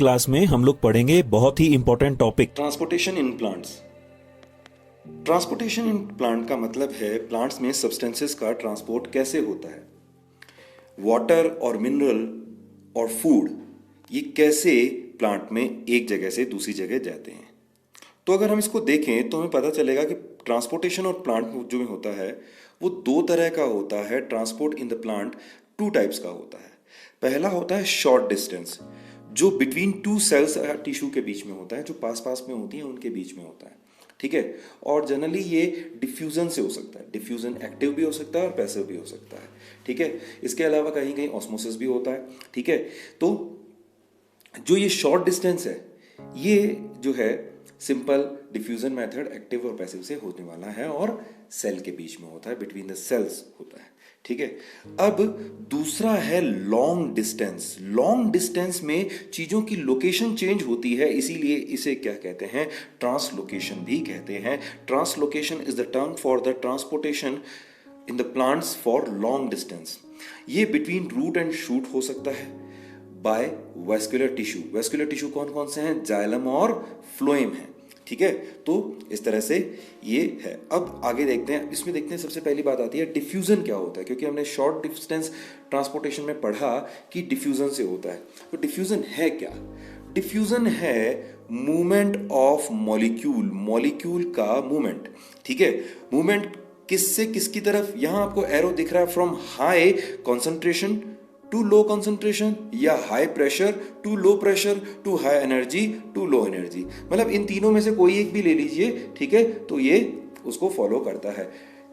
Class में हम लोग पढ़ेंगे बहुत ही important topic. Transportation in plants. Transportation in plant का मतलब है प्लांट्स में सब्सटेंसेस का ट्रांसपोर्ट कैसे होता है। वाटर और मिनरल और फूड ये कैसे प्लांट में एक जगह से दूसरी जगह जाते हैं। तो अगर हम इसको देखें तो हमें पता चलेगा कि ट्रांसपोर्टेशन और प्लांट जो में होता है वो दो तरह का होता है। Transport in the plant two types का होता है। पहला होता है शॉर्ट डिस्टेंस, जो बिटवीन टू सेल्स टिश्यू के बीच में होता है, जो पास पास में होती हैं उनके बीच में होता है, ठीक है। और जनरली ये डिफ्यूजन से हो सकता है। डिफ्यूजन एक्टिव भी हो सकता है और पैसिव भी हो सकता है, ठीक है। इसके अलावा कहीं कहीं ऑस्मोसिस भी होता है, ठीक है। तो जो ये शॉर्ट डिस्टेंस है ये जो है सिंपल डिफ्यूजन मेथड एक्टिव और पैसिव से होने वाला है और सेल के बीच में होता है, बिटवीन द सेल्स होता है, ठीक है। अब दूसरा है लॉन्ग डिस्टेंस। लॉन्ग डिस्टेंस में चीजों की लोकेशन चेंज होती है, इसीलिए इसे क्या कहते हैं, ट्रांसलोकेशन भी कहते हैं। Translocation is the term for the transportation in the plants for long distance. ये बिटवीन रूट एंड शूट हो सकता है by vascular tissue. Vascular tissue कौन कौन से हैं, जाइलम और फ्लोएम है, ठीक है। तो इस तरह से ये है। अब आगे देखते हैं, इसमें देखते हैं सबसे पहली बात आती है डिफ्यूजन क्या होता है, क्योंकि हमने शॉर्ट डिस्टेंस ट्रांसपोर्टेशन में पढ़ा कि डिफ्यूजन से होता है। तो डिफ्यूजन है क्या? डिफ्यूजन है मूवमेंट ऑफ मॉलिक्यूल, मॉलिक्यूल का मूवमेंट, ठीक है। मूवमेंट किससे किसकी तरफ, यहां आपको एरो दिख रहा है, from high concentration to low concentration, या high pressure to low pressure, to high energy to low energy. मतलब इन तीनों में से कोई एक भी ले लीजिए, ठीक है, तो ये उसको फॉलो करता है।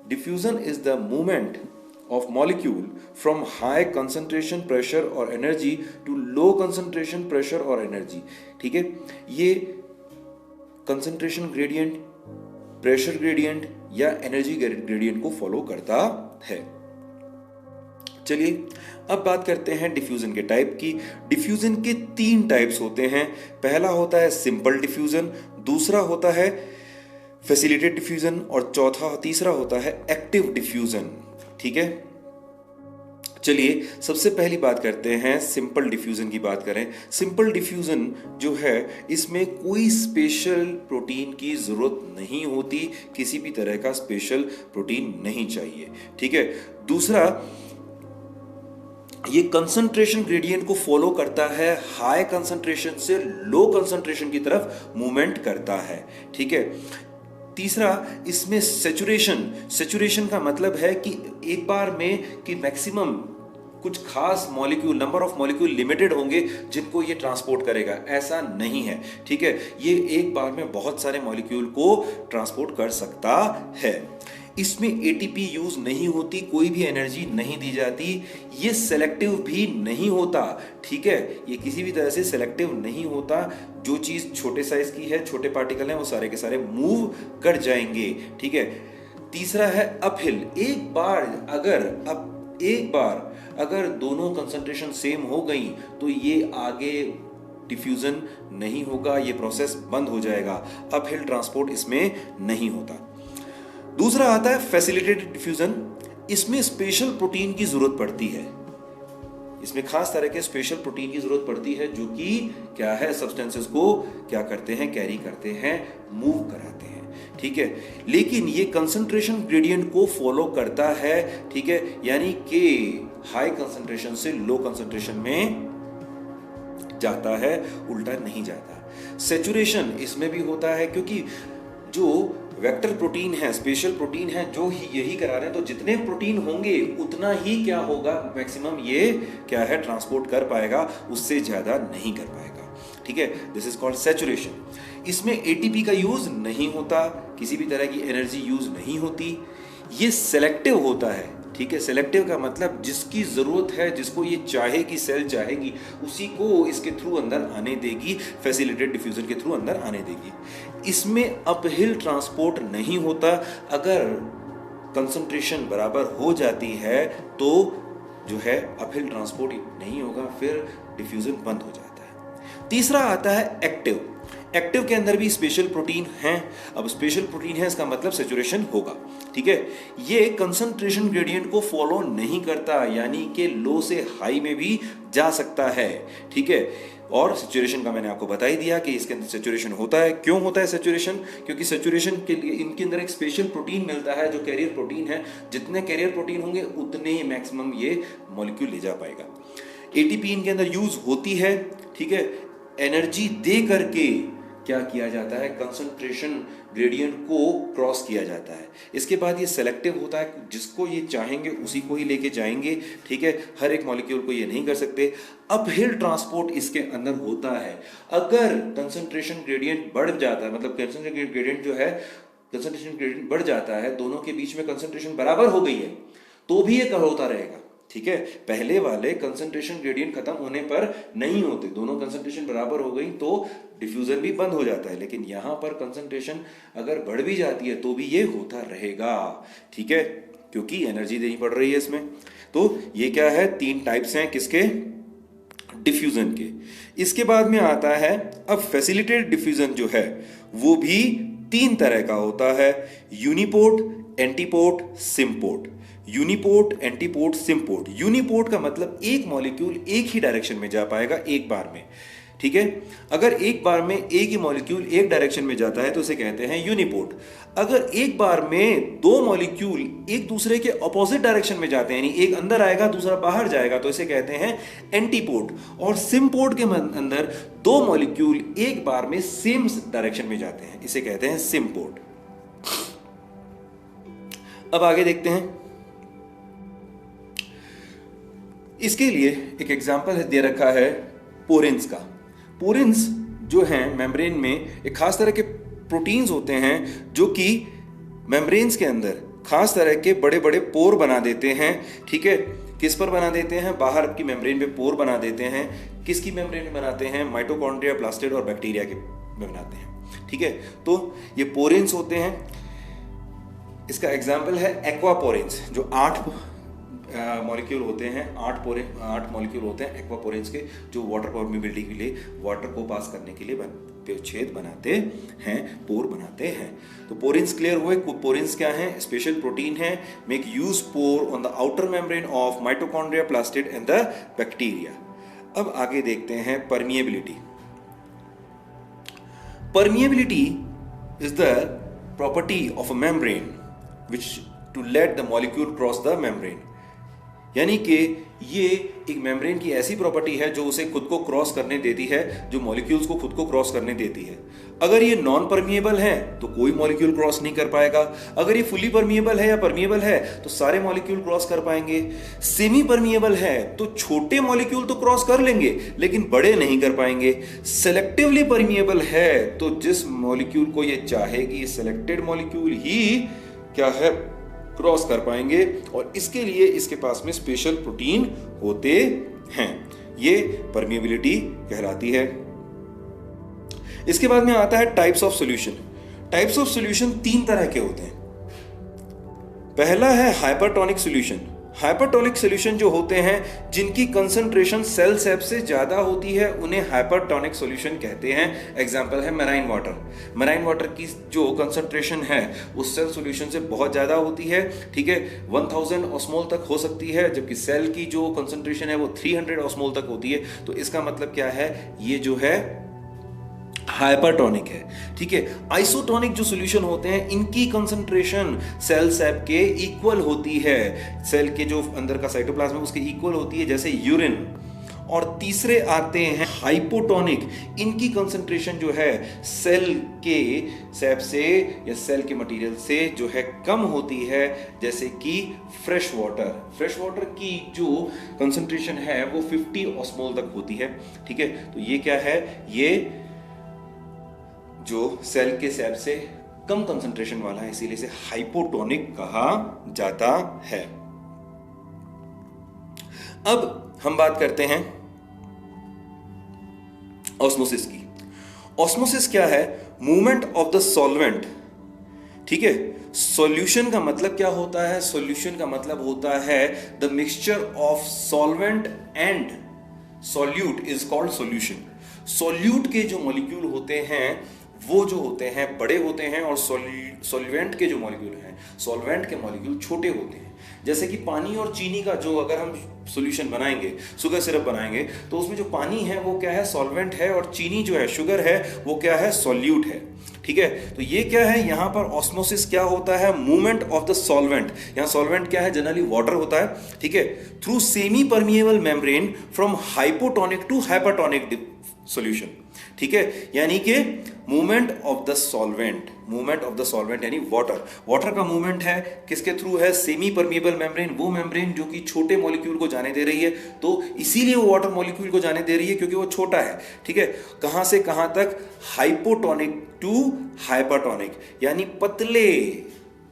Diffusion is the movement of molecule from high concentration pressure और energy to low concentration pressure और एनर्जी, ठीक है। ये कंसंट्रेशन ग्रेडियंट, प्रेशर ग्रेडियंट या एनर्जी ग्रेडियंट को फॉलो करता है। चलिए अब बात करते हैं डिफ्यूजन के टाइप की। डिफ्यूजन के तीन टाइप्स होते हैं। पहला होता है सिंपल डिफ्यूजन, दूसरा होता है फैसिलिटेटेड डिफ्यूजन और तीसरा होता है एक्टिव डिफ्यूजन, ठीक है। चलिए सबसे पहली बात करते हैं सिंपल डिफ्यूजन की बात करें। सिंपल डिफ्यूजन जो है इसमें कोई स्पेशल प्रोटीन की जरूरत नहीं होती, किसी भी तरह का स्पेशल प्रोटीन नहीं चाहिए, ठीक है। दूसरा, ये कंसंट्रेशन ग्रेडियंट को फॉलो करता है, हाई कंसंट्रेशन से लो कंसंट्रेशन की तरफ मूवमेंट करता है, ठीक है। तीसरा, इसमें सेचुरेशन का मतलब है कि एक बार में कि मैक्सिमम कुछ खास molecule, number of molecule limited होंगे जिनको ये ट्रांसपोर्ट करेगा, ऐसा नहीं है, ठीक है। ये एक बार में बहुत सारे मॉलिक्यूल को ट्रांसपोर्ट कर सकता है। इसमें एटीपी यूज नहीं होती, कोई भी एनर्जी नहीं दी जाती, ये सेलेक्टिव भी नहीं होता, ठीक है। ये किसी भी तरह से सेलेक्टिव नहीं होता। जो चीज छोटे साइज की है, छोटे पार्टिकल हैं, वो सारे के सारे मूव कर जाएंगे, ठीक है। तीसरा है अपहिल। एक बार अगर दोनों कंसंट्रेशन सेम हो गई तो ये आगे डिफ्यूजन नहीं होगा, ये प्रोसेस बंद हो जाएगा। अपहिल ट्रांसपोर्ट इसमें नहीं होता। दूसरा आता है फैसिलिटेटेड डिफ्यूजन। इसमें स्पेशल प्रोटीन की जरूरत पड़ती है, इसमें खास तरह के स्पेशल प्रोटीन की जरूरत पड़ती है जो कि क्या है, सब्सटेंसेस को क्या करते हैं, कैरी करते हैं, मूव कराते हैं, ठीक है। लेकिन ये कंसंट्रेशन ग्रेडियंट को फॉलो करता है, ठीक है, यानी कि हाई कंसंट्रेशन से लो कंसंट्रेशन में जाता है, उल्टा नहीं जाता। सेचुरेशन इसमें भी होता है, क्योंकि जो वेक्टर प्रोटीन है, स्पेशल प्रोटीन है, जो ही यही करा रहे हैं, तो जितने प्रोटीन होंगे उतना ही क्या होगा, मैक्सिमम ये क्या है ट्रांसपोर्ट कर पाएगा, उससे ज्यादा नहीं कर पाएगा, ठीक है। This is called saturation. इसमें एटीपी का यूज नहीं होता, किसी भी तरह की एनर्जी यूज नहीं होती। ये सेलेक्टिव होता है, ठीक है। सेलेक्टिव का मतलब जिसकी जरूरत है, जिसको ये चाहे कि सेल चाहेगी, उसी को इसके थ्रू अंदर आने देगी, फैसिलिटेटेड डिफ्यूजन के थ्रू अंदर आने देगी। इसमें अपहिल ट्रांसपोर्ट नहीं होता। अगर कंसंट्रेशन बराबर हो जाती है तो जो है अपहिल ट्रांसपोर्ट नहीं होगा, फिर डिफ्यूजन बंद हो जाता है। तीसरा आता है एक्टिव। एक्टिव के अंदर भी स्पेशल प्रोटीन हैं। अब स्पेशल प्रोटीन है इसका मतलब सेचुरेशन होगा, ठीक है। ये कंसंट्रेशन ग्रेडियंट को फॉलो नहीं करता, यानी कि लो से हाई में भी जा सकता है, ठीक है। और सेचुरेशन का मैंने आपको बता ही दिया कि इसके अंदर सेचुरेशन होता है। क्यों होता है सेचुरेशन? क्योंकि सेचुरेशन के लिए इनके अंदर एक स्पेशल प्रोटीन मिलता है जो कैरियर प्रोटीन है। जितने कैरियर प्रोटीन होंगे उतने ही मैक्सिमम ये मॉलिक्यूल ले जा पाएगा। एटीपी इनके अंदर यूज होती है, ठीक है। एनर्जी दे करके क्या किया जाता है, कंसंट्रेशन ग्रेडियंट को क्रॉस किया जाता है। इसके बाद ये सेलेक्टिव होता है, जिसको ये चाहेंगे उसी को ही लेके जाएंगे, ठीक है। हर एक मॉलिक्यूल को ये नहीं कर सकते। अपहिल ट्रांसपोर्ट इसके अंदर होता है। अगर कंसंट्रेशन ग्रेडियंट बढ़ जाता है, मतलब कंसंट्रेशन ग्रेडियंट जो है, कंसंट्रेशन ग्रेडियंट बढ़ जाता है, दोनों के बीच में कंसंट्रेशन बराबर हो गई है, तो भी ये होता रहेगा, ठीक है। पहले वाले कंसंट्रेशन ग्रेडियंट खत्म होने पर नहीं होते, दोनों कंसंट्रेशन बराबर हो गई तो डिफ्यूजन भी बंद हो जाता है। लेकिन यहां पर कंसंट्रेशन अगर बढ़ भी जाती है तो भी ये होता रहेगा, ठीक है, क्योंकि एनर्जी देनी पड़ रही है इसमें। तो ये क्या है, 3 टाइप्स हैं किसके, डिफ्यूजन के। इसके बाद में आता है अब फैसिलिटेटेड डिफ्यूजन जो है वो भी 3 तरह का होता है, uniport, antiport, symport. Uniport, antiport, symport. Uniport का मतलब एक मॉलिक्यूल एक ही डायरेक्शन में जा पाएगा एक बार में, ठीक है। अगर एक बार में एक ही मॉलिक्यूल एक डायरेक्शन में जाता है तो उसे कहते हैं यूनिपोर्ट। अगर एक बार में 2 मॉलिक्यूल एक दूसरे के ऑपोजिट डायरेक्शन में जाते हैं, यानी एक अंदर आएगा दूसरा बाहर जाएगा, तो इसे कहते हैं एंटीपोर्ट। और सिम्पोर्ट के अंदर 2 मॉलिक्यूल एक बार में सेम डायरेक्शन में जाते हैं, इसे कहते हैं सिम्पोर्ट। अब आगे देखते हैं। इसके लिए एक एग्जाम्पल दे रखा है पोरेंस का। पोरेंस जो हैं मेम्ब्रेन में एक खास तरह के प्रोटीन्स होते हैं जो कि मेम्ब्रेन्स के अंदर खास तरह के बड़े बड़े पोर बना देते हैं, ठीक है। किस पर बना देते हैं, बाहर की मेम्ब्रेन पे पोर बना देते हैं। किसकी मेम्ब्रेन में बनाते हैं, माइटोकॉन्ड्रिया, प्लास्टिड और बैक्टीरिया के में बनाते हैं, ठीक है। तो ये पोरेंस होते हैं। इसका एग्जाम्पल है एक्वापोरेंस, जो 8 मॉलिक्यूल होते हैं, 8 मॉलिक्यूल होते हैं एक्वापोरेंस के, जो वाटर परमिबिलिटी के लिए, वाटर को पास करने के लिए छेद बनाते हैं, पोर बनाते हैं। तो पोरेंस क्लियर हुए। पोरेंस क्या है, स्पेशल प्रोटीन है, make use pore on the outer membrane of mitochondria, plastid and the bacteria. अब आगे देखते हैं permeability. Permeability is the property of a membrane which to let the molecule cross the membrane. यानी कि ये एक membrane की ऐसी प्रॉपर्टी है जो उसे खुद को क्रॉस करने देती है, जो मॉलिक्यूल्स को खुद को क्रॉस करने देती है। अगर ये नॉन परमिएबल है तो कोई मॉलिक्यूल क्रॉस नहीं कर पाएगा। अगर ये फुली परमिएबल है या परमिएबल है तो सारे मॉलिक्यूल क्रॉस कर पाएंगे। सेमी परमिएबल है तो छोटे मॉलिक्यूल तो क्रॉस कर लेंगे लेकिन बड़े नहीं कर पाएंगे। सेलेक्टिवली परमिएबल है तो जिस मॉलिक्यूल को ये चाहेगी, सेलेक्टेड मॉलिक्यूल ही क्या है, क्रॉस कर पाएंगे। और इसके लिए इसके पास में स्पेशल प्रोटीन होते हैं, ये परमिएबिलिटी कहलाती है। इसके बाद में आता है types of solution. Types of solution 3 तरह के होते हैं। पहला है हाइपरटोनिक सॉल्यूशन। हाइपरटोनिक सॉल्यूशन जो होते हैं जिनकी कंसंट्रेशन सेल सेप से ज्यादा होती है उन्हें हाइपरटोनिक सॉल्यूशन कहते हैं। एग्जांपल है मेराइन वाटर। मेराइन वाटर की जो कंसंट्रेशन है उस सेल सॉल्यूशन से बहुत ज्यादा होती है, ठीक है, 1000 ऑस्मोल तक हो सकती है, जबकि सेल की जो कंसंट्रेशन है वो 300 ऑस्मोल तक होती है। तो इसका मतलब क्या है, ये जो है हाइपरटोनिक है, ठीक है। आइसोटोनिक जो सॉल्यूशन होते हैं इनकी कंसंट्रेशन सेल सेप के इक्वल होती है, सेल के जो अंदर का साइटोप्लाज्म है उसके इक्वल होती है, जैसे यूरिन। और तीसरे आते हैं हाइपोटोनिक। इनकी कंसंट्रेशन जो है सेल के सेप से या सेल के मटेरियल से जो है कम होती है, जैसे कि फ्रेश वाटर। फ्रेश वाटर की जो कंसंट्रेशन है वो 50 ऑस्मोल तक होती है, ठीक है। तो ये क्या है, ये जो सेल के सेप से कम कंसंट्रेशन वाला है, इसीलिए इसे हाइपोटोनिक कहा जाता है। अब हम बात करते हैं ऑस्मोसिस की। ऑस्मोसिस क्या है, मूवमेंट ऑफ द सॉल्वेंट, ठीक है। सॉल्यूशन का मतलब क्या होता है, सॉल्यूशन का मतलब होता है the mixture of solvent and solute is called solution. Solute के जो मॉलिक्यूल होते हैं वो जो होते हैं बड़े होते हैं और सॉल्वेंट के जो मॉलिक्यूल हैं, सॉल्वेंट के मॉलिक्यूल छोटे होते हैं। जैसे कि पानी और चीनी का जो अगर हम सॉल्यूशन बनाएंगे, शुगर सिरप बनाएंगे, तो उसमें जो पानी है वो क्या है, सॉल्वेंट है, और चीनी जो है, शुगर है, वो क्या है, सॉल्यूट है। ठीक है, तो ये क्या है, यहां पर ऑस्मोसिस क्या होता है, मूवमेंट ऑफ द सॉल्वेंट। यहां सॉल्वेंट क्या है, जनरली वाटर होता है। ठीक है, through semi permeable membrane from hypotonic to hypertonic solution. ठीक है, यानी कि movement of the solvent, movement of the solvent यानी वाटर, वाटर का मूवमेंट है किसके थ्रू है, सेमी परमिएबल मेम्ब्रेन, वो मेम्ब्रेन जो कि छोटे मॉलिक्यूल को जाने दे रही है। तो इसीलिए वो वाटर मॉलिक्यूल को जाने दे रही है क्योंकि वो छोटा है। ठीक है, कहां से कहां तक, हाइपोटोनिक टू हाइपरटोनिक, यानी पतले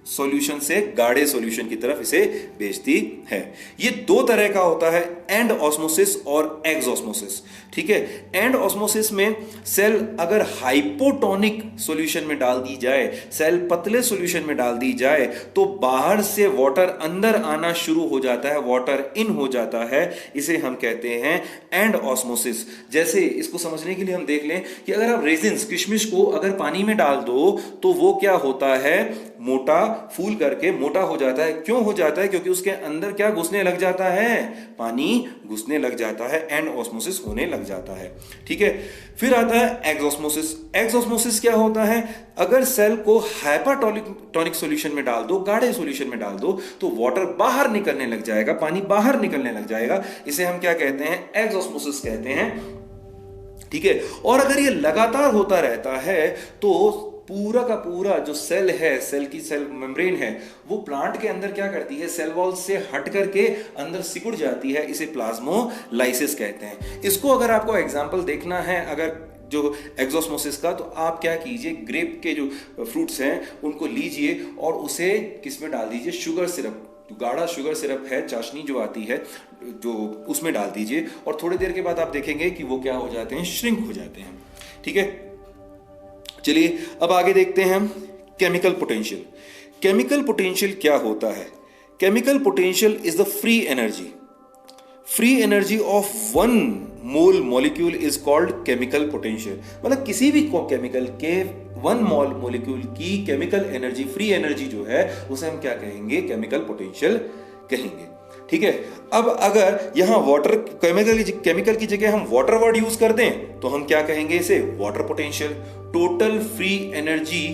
सॉल्यूशन से गाढ़े सॉल्यूशन की तरफ इसे भेजती है। ये दो तरह का होता है, एंड ऑस्मोसिस और एक्सऑस्मोसिस। ठीक है, एंड ऑस्मोसिस में सेल अगर हाइपोटोनिक सॉल्यूशन में डाल दी जाए, सेल पतले सॉल्यूशन में डाल दी जाए, तो बाहर से वाटर अंदर आना शुरू हो जाता है, वाटर इन हो जाता है। इसे हम कहते हैं एंड ऑस्मोसिस। जैसे इसको समझने के लिए हम देख लें कि अगर आप रेजिन्स, किशमिश को अगर पानी में डाल दो तो वो क्या होता है, मोटा, फूल करके मोटा हो जाता है। क्यों हो जाता है, क्योंकि उसके अंदर क्या घुसने लग जाता है, पानी घुसने लग जाता है, एंड ऑस्मोसिस होने लग जाता है। ठीक है, फिर आता है एक्सऑस्मोसिस। एक्सऑस्मोसिस क्या होता है, अगर सेल को हाइपरटोनिक सॉल्यूशन में डाल दो, गाढ़े सॉल्यूशन में डाल दो, तो वाटर बाहर निकलने लग जाएगा, पानी बाहर निकलने लग जाएगा। इसे हम क्या कहते हैं, एक्सऑस्मोसिस कहते हैं। ठीक है, और अगर ये लगातार होता रहता है तो पूरा का पूरा जो सेल है, सेल की सेल मेम्ब्रेन है, वो प्लांट के अंदर क्या करती है, सेल वॉल से हट करके अंदर सिकुड़ जाती है। इसे प्लाज्मोलाइसिस कहते हैं। इसको अगर आपको एग्जांपल देखना है अगर जो एक्सऑस्मोसिस का, तो आप क्या कीजिए, ग्रेप के जो फ्रूट्स हैं उनको लीजिए और उसे किस में डाल दीजिए, शुगर सिरप, गाढ़ा शुगर सिरप है, चाशनी जो आती है, जो उसमें डाल दीजिए, और थोड़ी देर के बाद आप देखेंगे कि वो क्या हो जाते हैं, श्रिंक हो जाते हैं। ठीक है, चलिए अब आगे देखते हैं हम केमिकल पोटेंशियल। केमिकल पोटेंशियल क्या होता है, chemical potential is the free energy of one mole molecule is called chemical potential. मतलब किसी भी केमिकल के वन मोल मॉलिक्यूल की केमिकल एनर्जी, फ्री एनर्जी जो है, उसे हम क्या कहेंगे, केमिकल पोटेंशियल कहेंगे। ठीक है, अब अगर यहां वाटर केमिकल की जगह हम वाटर वर्ड यूज कर दें तो हम क्या कहेंगे इसे, water potential. Total free energy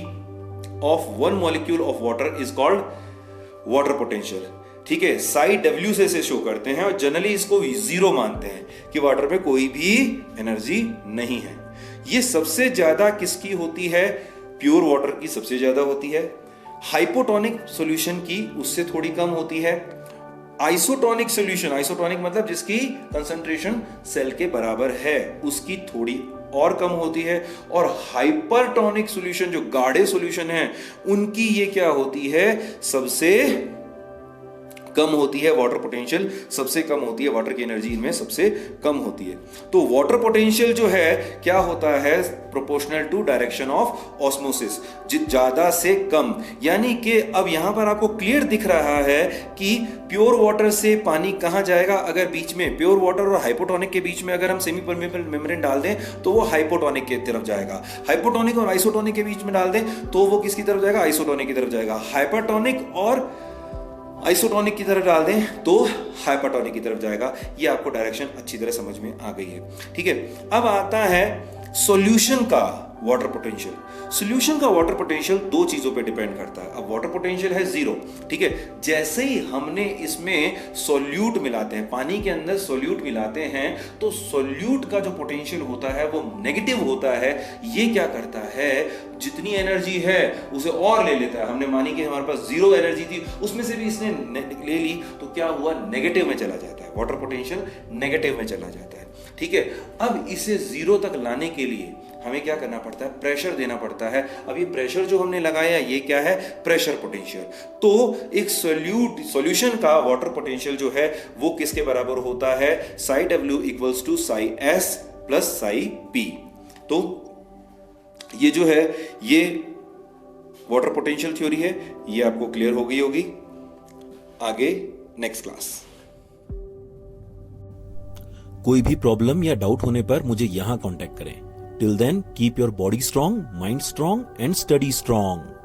of one molecule of water is called water potential. ठीक है, साई डब्ल्यू से इसे शो करते हैं और जनरली इसको जीरो मानते हैं कि वाटर में कोई भी एनर्जी नहीं है। ये सबसे ज्यादा किसकी होती है, प्योर वाटर की सबसे ज्यादा होती है। हाइपोटोनिक सॉल्यूशन की उससे थोड़ी कम होती है। आइसोटोनिक सॉल्यूशन, आइसोटोनिक मतलब जिसकी कंसंट्रेशन सेल के बराबर है, उसकी थोड़ी और कम होती है। और हाइपरटोनिक सॉल्यूशन जो गाढ़े सॉल्यूशन है, उनकी ये क्या होती है, सबसे कम होती है। वाटर पोटेंशियल सबसे कम होती है, वाटर की एनर्जी इनमें सबसे कम होती है। तो वाटर पोटेंशियल जो है क्या होता है, proportional to direction of osmosis, ज्यादा से कम। यानी कि अब यहां पर आपको क्लियर दिख रहा है कि प्योर वाटर से पानी कहां जाएगा, अगर बीच में प्योर वाटर और हाइपोटोनिक के बीच में अगर हम सेमी परमेबल मेम्ब्रेन डाल दें तो वो हाइपोटोनिक की तरफ जाएगा। हाइपोटोनिक और आइसोटोनिक के बीच में डाल दें तो वो किसकी तरफ जाएगा, आइसोटोनिक की तरफ जाएगा। हाइपरटोनिक और आइसोटोनिक की तरफ डाल दें तो हाइपरटोनिक की तरफ जाएगा। ये आपको डायरेक्शन अच्छी तरह समझ में आ गई है। ठीक है, अब आता है सॉल्यूशन का वाटर पोटेंशियल। सॉल्यूशन का वाटर पोटेंशियल दो चीजों पे डिपेंड करता है। अब वाटर पोटेंशियल है जीरो। ठीक है, जैसे ही हमने इसमें सॉल्यूट मिलाते हैं, पानी के अंदर सॉल्यूट मिलाते हैं, तो सॉल्यूट का जो पोटेंशियल होता है वो नेगेटिव होता है। ये क्या करता है, जितनी एनर्जी है उसे और ले लेता है। हमने मानी कि हमारे पास जीरो एनर्जी थी, उसमें से भी इसने ले ली, तो क्या हुआ, नेगेटिव में चला जाता है, वाटर पोटेंशियल नेगेटिव में चला जाता है। ठीक है, अब इसे जीरो तक लाने के लिए हमें क्या करना पड़ता है, प्रेशर देना पड़ता है। अब ये प्रेशर जो हमने लगाया ये क्या है, प्रेशर पोटेंशियल। तो एक सॉल्यूशन का वाटर पोटेंशियल जो है वो किसके बराबर होता है, psi W equals to psi S plus psi P. तो ये जो है ये वाटर पोटेंशियल थ्योरी है, ये आपको क्लियर हो गई होगी। आगे नेक्स्ट क्लास। कोई भी प्रॉब्लम या डाउट होने पर मुझे यहां कांटेक्ट करें। Till then, keep your body strong, mind strong, and study strong.